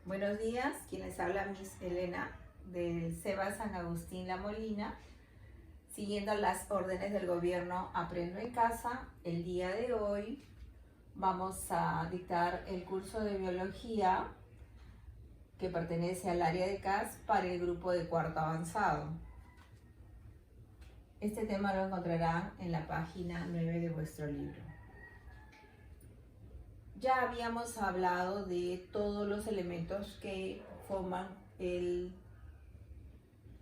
Buenos días, quien les habla Miss Elena del SEBA San Agustín La Molina. Siguiendo las órdenes del gobierno Aprendo en Casa, el día de hoy vamos a dictar el curso de biología que pertenece al área de CAS para el grupo de cuarto avanzado. Este tema lo encontrarán en la página 9 de vuestro libro. Ya habíamos hablado de todos los elementos que forman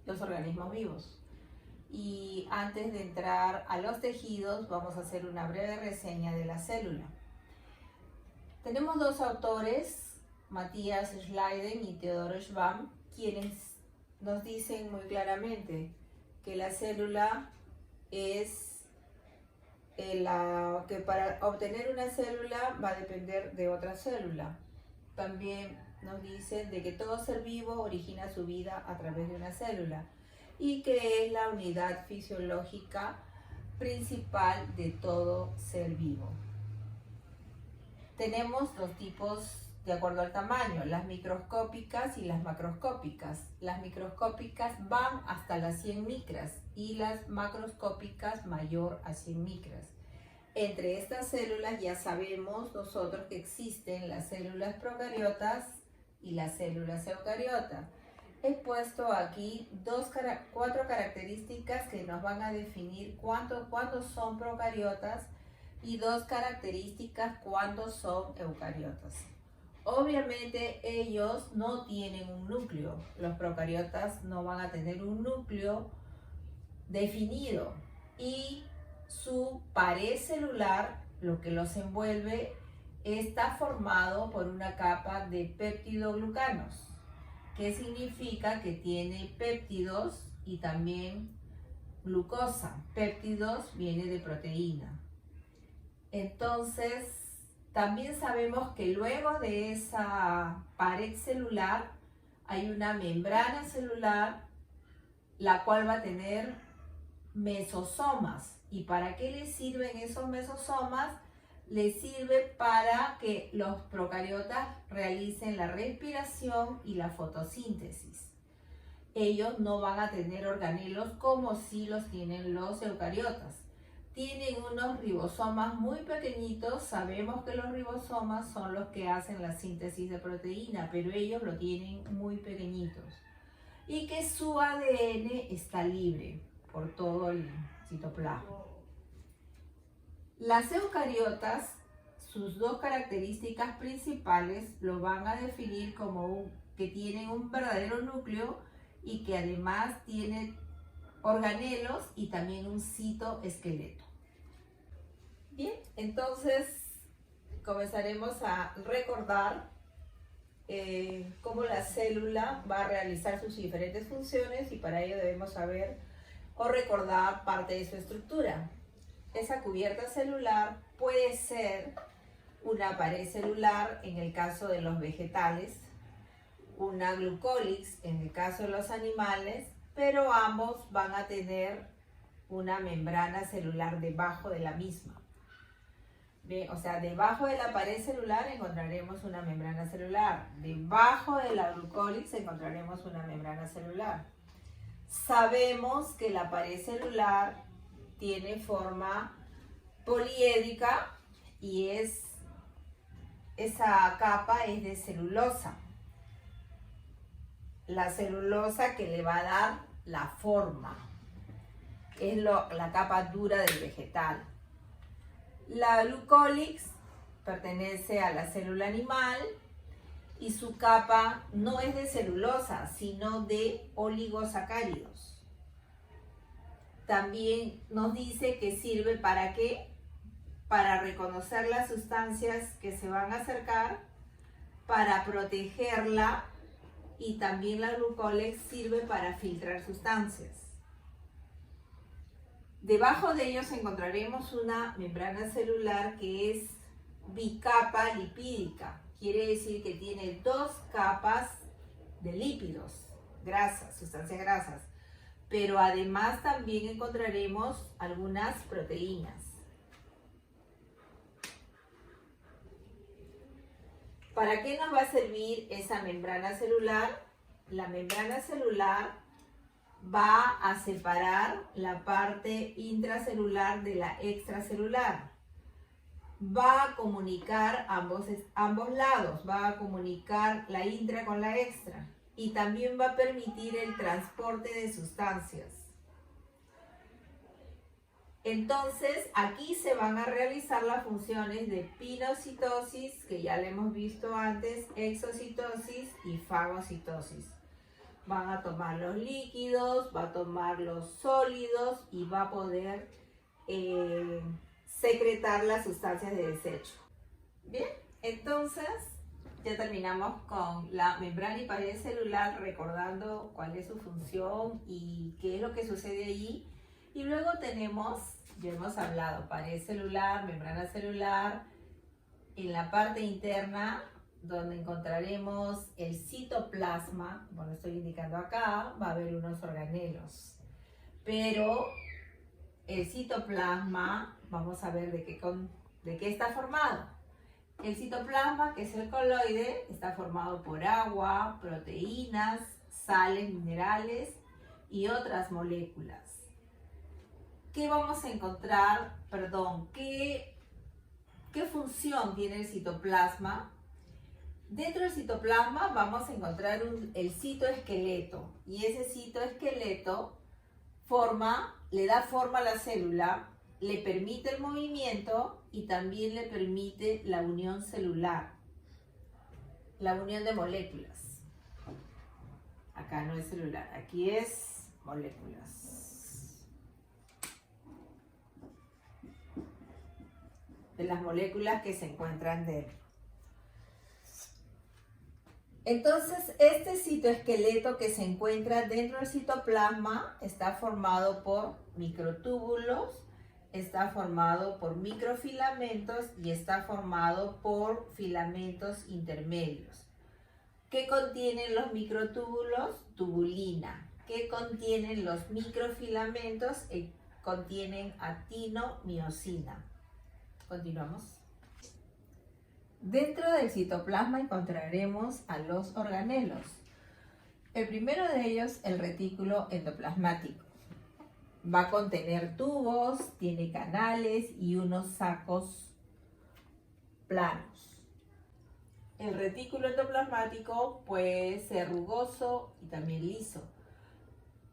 los organismos vivos. Y antes de entrar a los tejidos, vamos a hacer una breve reseña de la célula. Tenemos dos autores, Matthias Schleiden y Theodor Schwamm, quienes nos dicen muy claramente que la célula es que para obtener una célula va a depender de otra célula. También nos dicen de que todo ser vivo origina su vida a través de una célula y que es la unidad fisiológica principal de todo ser vivo. Tenemos dos tipos de acuerdo al tamaño, las microscópicas y las macroscópicas. Las microscópicas van hasta las 100 micras y las macroscópicas mayor a 100 micras. Entre estas células ya sabemos nosotros que existen las células procariotas y las células eucariotas. He puesto aquí cuatro características que nos van a definir cuándo son procariotas y dos características cuándo son eucariotas. Obviamente ellos no tienen un núcleo, los procariotas no van a tener un núcleo definido y su pared celular, lo que los envuelve, está formado por una capa de peptidoglucanos, que significa que tiene péptidos y también glucosa. Péptidos viene de proteína. Entonces, también sabemos que luego de esa pared celular hay una membrana celular, la cual va a tener mesosomas. ¿Y para qué les sirven esos mesosomas? Les sirve para que los procariotas realicen la respiración y la fotosíntesis. Ellos no van a tener organelos como si los tienen los eucariotas. Tienen unos ribosomas muy pequeñitos. Sabemos que los ribosomas son los que hacen la síntesis de proteína, pero ellos lo tienen muy pequeñitos. Y que su ADN está libre por todo el citoplasma. Las eucariotas, sus dos características principales lo van a definir como que tienen un verdadero núcleo y que además tienen organelos y también un citoesqueleto. Bien, entonces comenzaremos a recordar cómo la célula va a realizar sus diferentes funciones y para ello debemos saber o recordar parte de su estructura. Esa cubierta celular puede ser una pared celular en el caso de los vegetales, una glucólix en el caso de los animales, pero ambos van a tener una membrana celular debajo de la misma. Bien, o sea, debajo de la pared celular encontraremos una membrana celular, debajo de la glucólix encontraremos una membrana celular. Sabemos que la pared celular tiene forma poliédrica y esa capa es de celulosa. La celulosa que le va a dar la forma, es la capa dura del vegetal. La glucólix pertenece a la célula animal y su capa no es de celulosa, sino de oligosacáridos. También nos dice que sirve ¿para qué? Para reconocer las sustancias que se van a acercar, para protegerla, y también la glucólix sirve para filtrar sustancias. Debajo de ellos encontraremos una membrana celular que es bicapa lipídica. Quiere decir que tiene dos capas de lípidos, grasas, sustancias grasas. Pero además también encontraremos algunas proteínas. ¿Para qué nos va a servir esa membrana celular? La membrana celular va a separar la parte intracelular de la extracelular. Va a comunicar ambos lados, va a comunicar la intra con la extra y también va a permitir el transporte de sustancias. Entonces, aquí se van a realizar las funciones de pinocitosis, que ya le hemos visto antes, exocitosis y fagocitosis. Van a tomar los líquidos, va a tomar los sólidos y va a poder secretar las sustancias de desecho. Bien, entonces ya terminamos con la membrana y pared celular, recordando cuál es su función y qué es lo que sucede allí. Y luego tenemos, ya hemos hablado, pared celular, membrana celular. En la parte interna, donde encontraremos el citoplasma, como lo estoy indicando acá, va a haber unos organelos. Pero el citoplasma, vamos a ver de qué está formado. El citoplasma, que es el coloide, está formado por agua, proteínas, sales, minerales y otras moléculas. ¿Qué vamos a encontrar? ¿Qué función tiene el citoplasma? Dentro del citoplasma vamos a encontrar el citoesqueleto, y ese citoesqueleto le da forma a la célula, le permite el movimiento y también le permite la unión celular, la unión de moléculas. Acá no es celular, aquí es moléculas. De las moléculas que se encuentran dentro. Entonces, este citoesqueleto que se encuentra dentro del citoplasma está formado por microtúbulos, está formado por microfilamentos y está formado por filamentos intermedios. ¿Qué contienen los microtúbulos? Tubulina. ¿Qué contienen los microfilamentos? Contienen actinomiosina. Continuamos. Dentro del citoplasma encontraremos a los organelos. El primero de ellos, el retículo endoplasmático. Va a contener tubos, tiene canales y unos sacos planos. El retículo endoplasmático puede ser rugoso y también liso.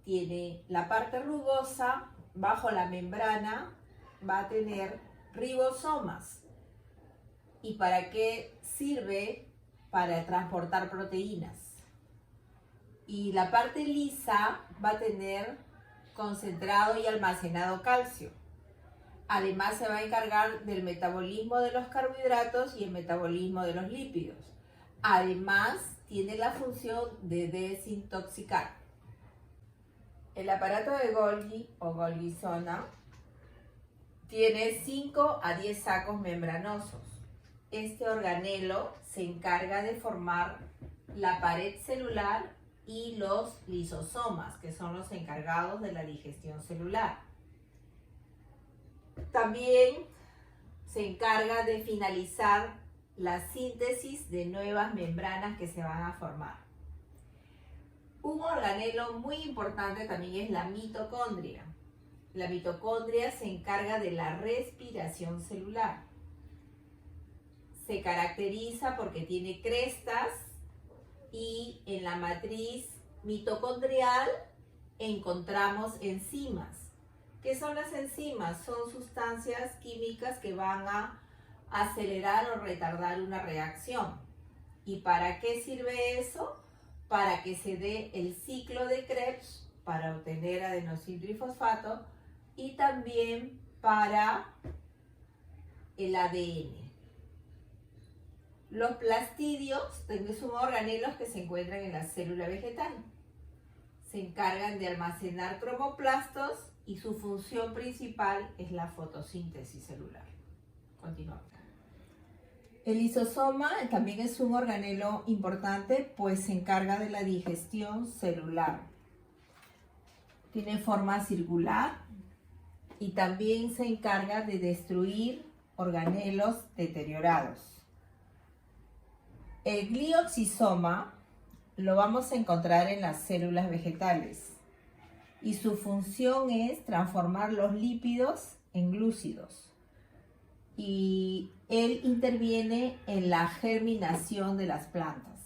Tiene la parte rugosa, bajo la membrana va a tener ribosomas. ¿Y para qué sirve? Para transportar proteínas. Y la parte lisa va a tener concentrado y almacenado calcio. Además se va a encargar del metabolismo de los carbohidratos y el metabolismo de los lípidos. Además tiene la función de desintoxicar. El aparato de Golgi o Golgi zona tiene 5 a 10 sacos membranosos. Este organelo se encarga de formar la pared celular y los lisosomas, que son los encargados de la digestión celular. También se encarga de finalizar la síntesis de nuevas membranas que se van a formar. Un organelo muy importante también es la mitocondria. La mitocondria se encarga de la respiración celular. Se caracteriza porque tiene crestas y en la matriz mitocondrial encontramos enzimas. ¿Qué son las enzimas? Son sustancias químicas que van a acelerar o retardar una reacción. ¿Y para qué sirve eso? Para que se dé el ciclo de Krebs para obtener adenosintrifosfato y también para el ADN. Los plastidios son organelos que se encuentran en la célula vegetal. Se encargan de almacenar cromoplastos y su función principal es la fotosíntesis celular. Continuamos. El lisosoma también es un organelo importante, pues se encarga de la digestión celular. Tiene forma circular y también se encarga de destruir organelos deteriorados. El glioxisoma lo vamos a encontrar en las células vegetales y su función es transformar los lípidos en glúcidos y él interviene en la germinación de las plantas.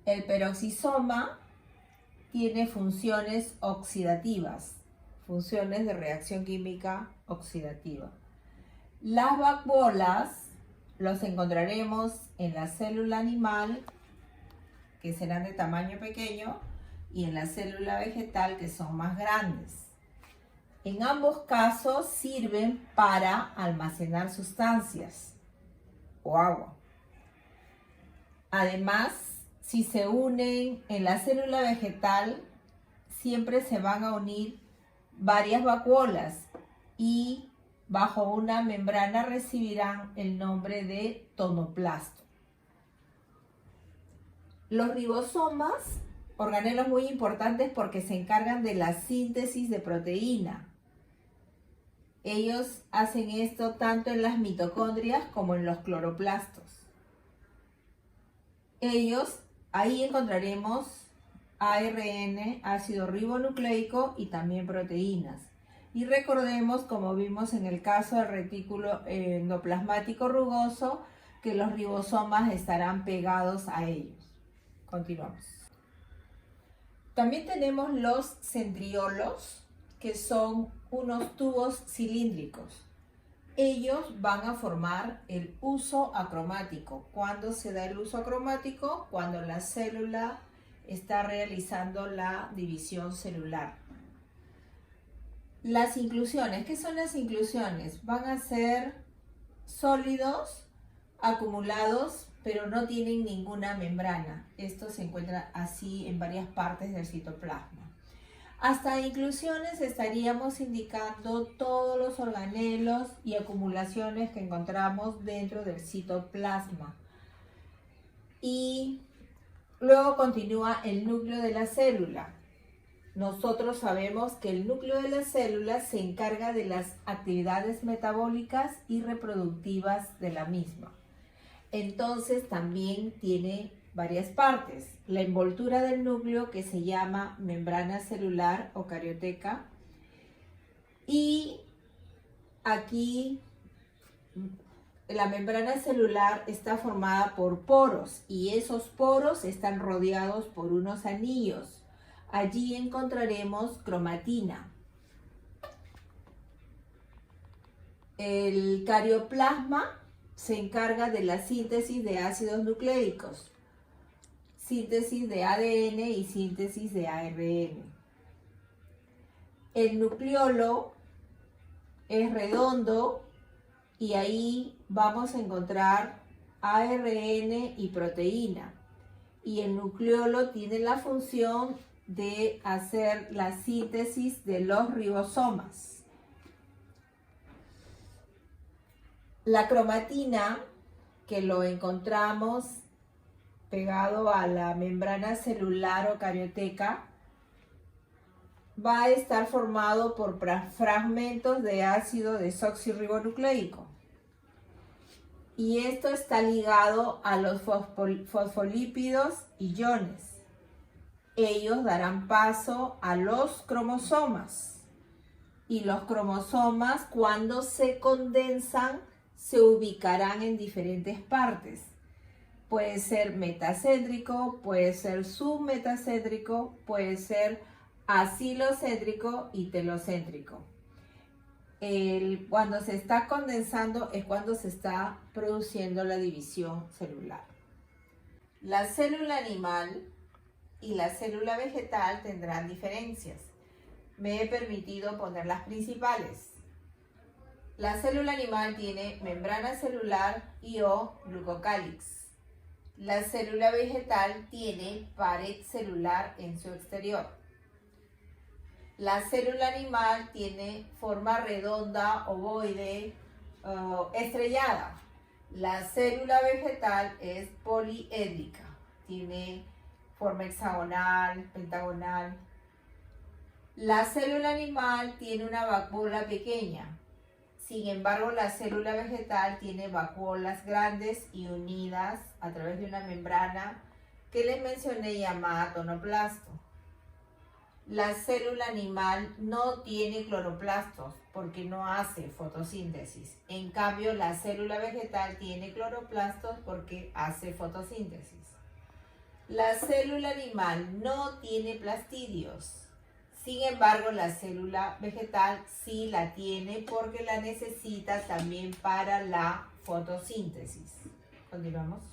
El peroxisoma tiene funciones oxidativas, funciones de reacción química oxidativa. Las vacuolas los encontraremos en la célula animal, que serán de tamaño pequeño, y en la célula vegetal, que son más grandes. En ambos casos sirven para almacenar sustancias o agua. Además, si se unen en la célula vegetal, siempre se van a unir varias vacuolas y bajo una membrana recibirán el nombre de tonoplasto. Los ribosomas, organelos muy importantes porque se encargan de la síntesis de proteína. Ellos hacen esto tanto en las mitocondrias como en los cloroplastos. Ahí encontraremos ARN, ácido ribonucleico y también proteínas. Y recordemos, como vimos en el caso del retículo endoplasmático rugoso, que los ribosomas estarán pegados a ellos. Continuamos. También tenemos los centriolos, que son unos tubos cilíndricos. Ellos van a formar el uso acromático. ¿Cuándo se da el uso acromático? Cuando la célula está realizando la división celular. Las inclusiones, ¿qué son las inclusiones? Van a ser sólidos acumulados, pero no tienen ninguna membrana. Esto se encuentra así en varias partes del citoplasma. Hasta inclusiones estaríamos indicando todos los organelos y acumulaciones que encontramos dentro del citoplasma. Y luego continúa el núcleo de la célula. Nosotros sabemos que el núcleo de la célula se encarga de las actividades metabólicas y reproductivas de la misma. Entonces también tiene varias partes. La envoltura del núcleo, que se llama membrana celular o carioteca. Y aquí la membrana celular está formada por poros y esos poros están rodeados por unos anillos. Allí encontraremos cromatina. El carioplasma se encarga de la síntesis de ácidos nucleicos, síntesis de ADN y síntesis de ARN. El nucleolo es redondo y ahí vamos a encontrar ARN y proteína. Y el nucleolo tiene la función de hacer la síntesis de los ribosomas. La cromatina, que lo encontramos pegado a la membrana celular o carioteca, va a estar formado por fragmentos de ácido desoxirribonucleico. Y esto está ligado a los fosfolípidos y iones. Ellos darán paso a los cromosomas. Y los cromosomas, cuando se condensan, se ubicarán en diferentes partes. Puede ser metacéntrico, puede ser submetacéntrico, puede ser acilocéntrico y telocéntrico. Cuando se está condensando es cuando se está produciendo la división celular. La célula animal y la célula vegetal tendrán diferencias. Me he permitido poner las principales. La célula animal tiene membrana celular y o glucocálix. La célula vegetal tiene pared celular en su exterior. La célula animal tiene forma redonda, ovoide, estrellada. La célula vegetal es poliédrica, tiene forma hexagonal, pentagonal. La célula animal tiene una vacuola pequeña. Sin embargo, la célula vegetal tiene vacuolas grandes y unidas a través de una membrana que les mencioné llamada tonoplasto. La célula animal no tiene cloroplastos porque no hace fotosíntesis. En cambio, la célula vegetal tiene cloroplastos porque hace fotosíntesis. La célula animal no tiene plastidios. Sin embargo, la célula vegetal sí la tiene porque la necesita también para la fotosíntesis. Continuamos.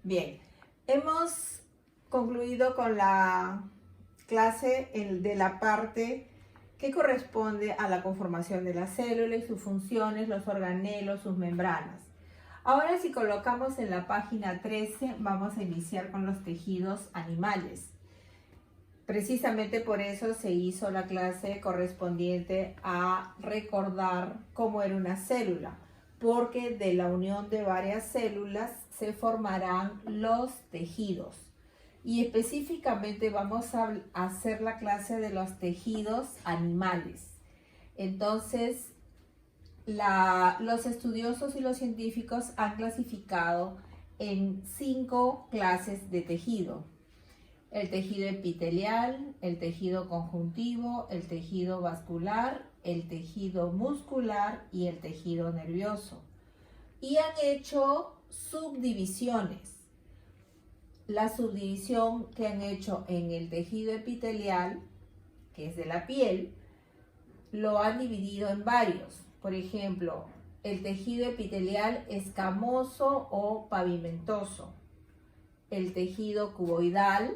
Bien, hemos concluido con la clase de la parte que corresponde a la conformación de la célula y sus funciones, los organelos, sus membranas. Ahora, si colocamos en la página 13, vamos a iniciar con los tejidos animales. Precisamente por eso se hizo la clase correspondiente a recordar cómo era una célula, porque de la unión de varias células se formarán los tejidos. Y específicamente vamos a hacer la clase de los tejidos animales. Entonces, los estudiosos y los científicos han clasificado en 5 clases de tejido. El tejido epitelial, el tejido conjuntivo, el tejido vascular, el tejido muscular y el tejido nervioso. Y han hecho subdivisiones. La subdivisión que han hecho en el tejido epitelial, que es de la piel, lo han dividido en varios. Por ejemplo, el tejido epitelial escamoso o pavimentoso, el tejido cuboidal,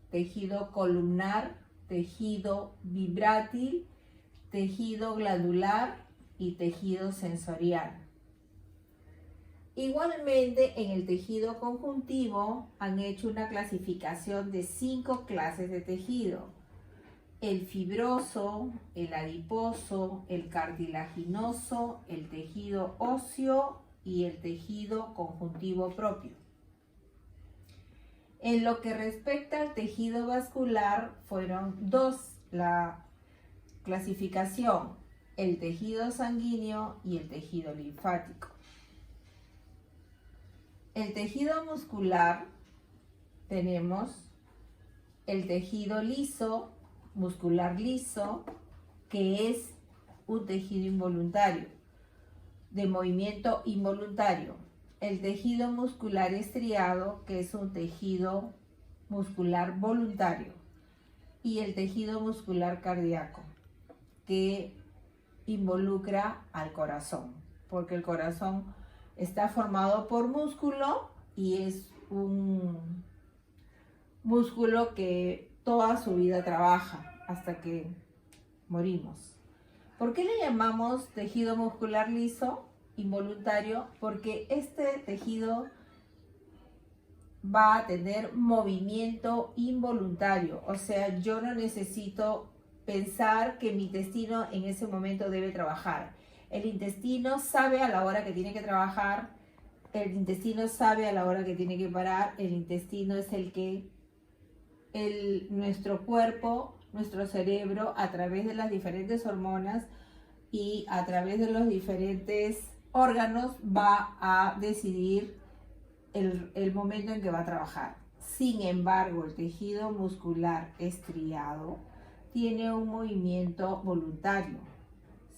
tejido columnar, tejido vibrátil, tejido glandular y tejido sensorial. Igualmente, en el tejido conjuntivo han hecho una clasificación de 5 clases de tejido: el fibroso, el adiposo, el cartilaginoso, el tejido óseo y el tejido conjuntivo propio. En lo que respecta al tejido vascular, fueron 2 la clasificación: el tejido sanguíneo y el tejido linfático. El tejido muscular, tenemos el tejido liso, muscular liso, que es un tejido involuntario, de movimiento involuntario. El tejido muscular estriado, que es un tejido muscular voluntario. Y el tejido muscular cardíaco, que involucra al corazón, porque el corazón está formado por músculo y es un músculo que toda su vida trabaja hasta que morimos. ¿Por qué le llamamos tejido muscular liso, involuntario? Porque este tejido va a tener movimiento involuntario, o sea, yo no necesito pensar que mi intestino en ese momento debe trabajar. El intestino sabe a la hora que tiene que trabajar, el intestino sabe a la hora que tiene que parar, el intestino es el que nuestro cuerpo, nuestro cerebro, a través de las diferentes hormonas y a través de los diferentes órganos, va a decidir el momento en que va a trabajar. Sin embargo, el tejido muscular estriado tiene un movimiento voluntario.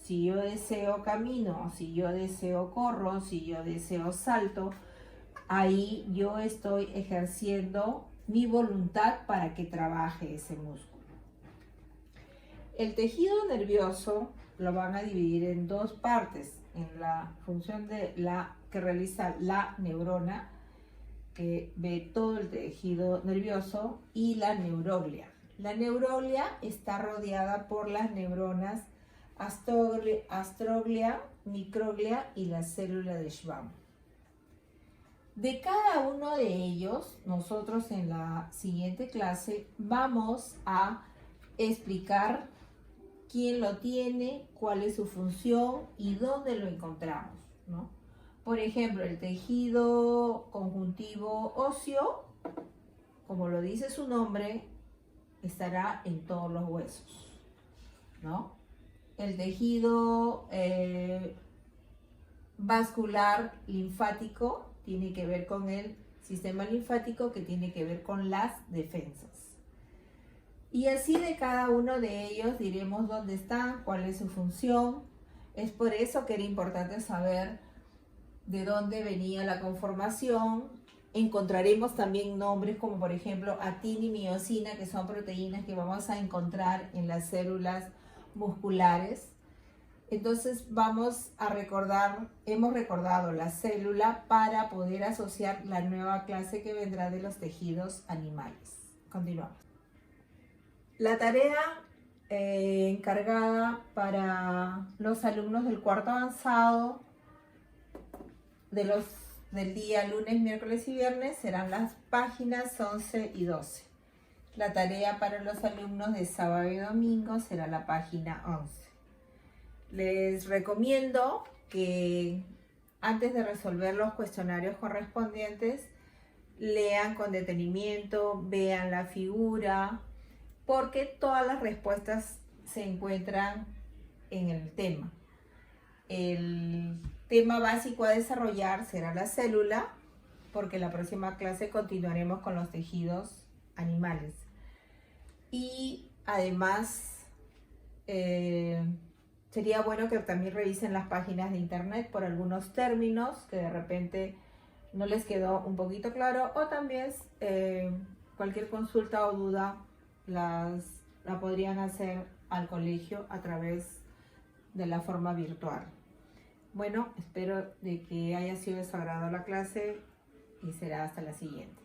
Si yo deseo camino, si yo deseo corro, si yo deseo salto, ahí yo estoy ejerciendo mi voluntad para que trabaje ese músculo. El tejido nervioso lo van a dividir en 2 partes, en la función de que realiza la neurona, que ve todo el tejido nervioso, y la neuroglia. La neuroglia está rodeada por las neuronas astroglia, microglia y la célula de Schwann. De cada uno de ellos, nosotros en la siguiente clase vamos a explicar quién lo tiene, cuál es su función y dónde lo encontramos, ¿no? Por ejemplo, el tejido conjuntivo óseo, como lo dice su nombre, estará en todos los huesos, ¿no? el tejido vascular linfático tiene que ver con el sistema linfático, que tiene que ver con las defensas. Y así de cada uno de ellos diremos dónde están, cuál es su función. Es por eso que era importante saber de dónde venía la conformación. Encontraremos también nombres como por ejemplo actina y miosina, que son proteínas que vamos a encontrar en las células musculares. Entonces vamos a recordar, hemos recordado la célula para poder asociar la nueva clase que vendrá de los tejidos animales. Continuamos. La tarea encargada para los alumnos del cuarto avanzado del día lunes, miércoles y viernes serán las páginas 11 y 12. La tarea para los alumnos de sábado y domingo será la página 11. Les recomiendo que antes de resolver los cuestionarios correspondientes lean con detenimiento, vean la figura, porque todas las respuestas se encuentran en el tema. El tema básico a desarrollar será la célula, porque la próxima clase continuaremos con los tejidos animales. Y además sería bueno que también revisen las páginas de internet por algunos términos que de repente no les quedó un poquito claro, o también cualquier consulta o duda la podrían hacer al colegio a través de la forma virtual. Bueno, espero de que haya sido de su agrado la clase y será hasta la siguiente.